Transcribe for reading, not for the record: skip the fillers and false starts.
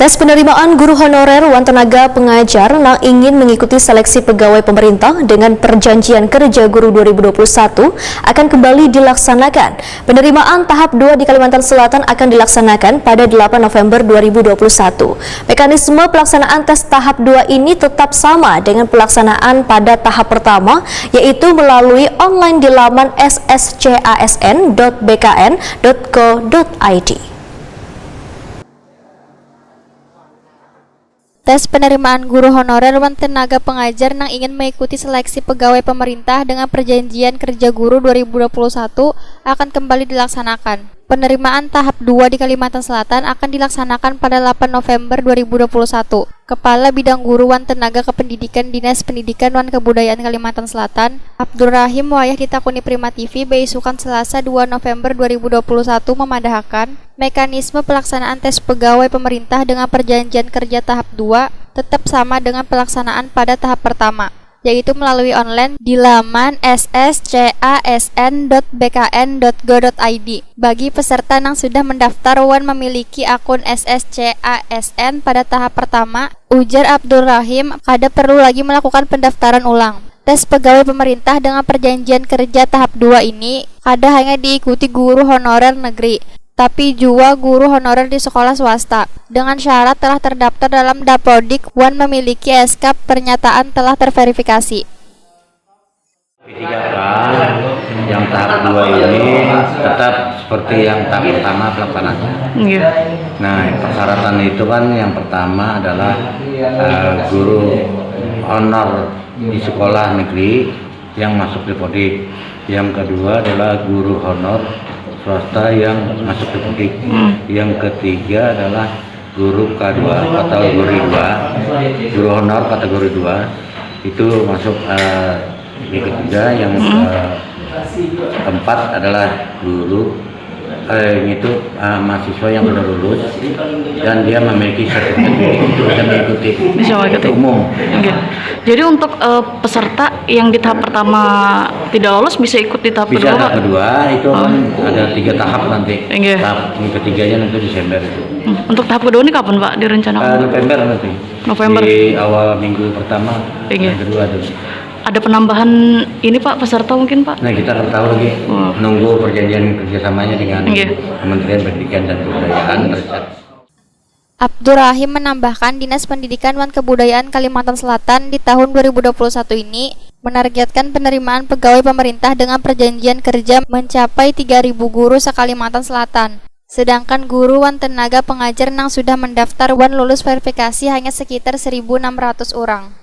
Tes penerimaan guru honorer wan tenaga pengajar yang ingin mengikuti seleksi pegawai pemerintah dengan perjanjian kerja guru 2021 akan kembali dilaksanakan. Penerimaan tahap 2 di Kalimantan Selatan akan dilaksanakan pada 8 November 2021. Mekanisme pelaksanaan tes tahap 2 ini tetap sama dengan pelaksanaan pada tahap pertama, yaitu melalui online di laman sscasn.bkn.go.id. Tes penerimaan guru honorer wan tenaga pengajar yang ingin mengikuti seleksi pegawai pemerintah dengan perjanjian kerja guru 2021 akan kembali dilaksanakan. Penerimaan tahap 2 di Kalimantan Selatan akan dilaksanakan pada 8 November 2021. Kepala Bidang Guru wan Tenaga Kependidikan Dinas Pendidikan wan Kebudayaan Kalimantan Selatan, Abdurrahim Wayah ditakuni Prima TV beisukan Selasa 2 November 2021 memadahkan mekanisme pelaksanaan tes pegawai pemerintah dengan perjanjian kerja tahap 2 tetap sama dengan pelaksanaan pada tahap pertama, yaitu melalui online di laman sscasn.bkn.go.id. Bagi peserta yang sudah mendaftar wan memiliki akun sscasn pada tahap pertama, ujar Abdul Rahim, kada perlu lagi melakukan pendaftaran ulang. Tes pegawai pemerintah dengan perjanjian kerja tahap 2 ini kada hanya diikuti guru honorer negeri, tapi juga guru honorer di sekolah swasta dengan syarat telah terdaftar dalam Dapodik wan memiliki SK pernyataan telah terverifikasi. P3K yang tahap 2 ini tetap seperti yang tahap pertama pelaksanaannya. Nah, persyaratan itu kan yang pertama adalah guru honor di sekolah negeri yang masuk Dapodik. Yang kedua adalah guru honor swasta yang masuk Dapodik. Yang ketiga adalah guru K2 kategori 2, guru honor kategori 2 itu masuk. Yang ketiga, yang keempat adalah guru mahasiswa yang sudah lulus dan dia memiliki sertifikat itu bisa mengikuti umum. Jadi untuk peserta yang di tahap pertama tidak lolos bisa ikut di tahap bisa kedua? Tahap kedua itu kan ada 3 tahap nanti. Tahap ketiganya nanti Desember itu. Untuk tahap kedua ini kapan Pak direncanakan? November nanti. November. Di awal minggu pertama. Yang kedua tuh. Ada penambahan ini Pak peserta mungkin Pak? Nah, kita akan tahu lagi, nunggu perjanjian kerjasamanya dengan Kementerian Pendidikan dan Kebudayaan. Abdurrahim menambahkan Dinas Pendidikan wan Kebudayaan Kalimantan Selatan di tahun 2021 ini menargetkan penerimaan pegawai pemerintah dengan perjanjian kerja mencapai 3.000 guru se-Kalimantan Selatan. Sedangkan guru wan tenaga pengajar yang sudah mendaftar wan lulus verifikasi hanya sekitar 1.600 orang.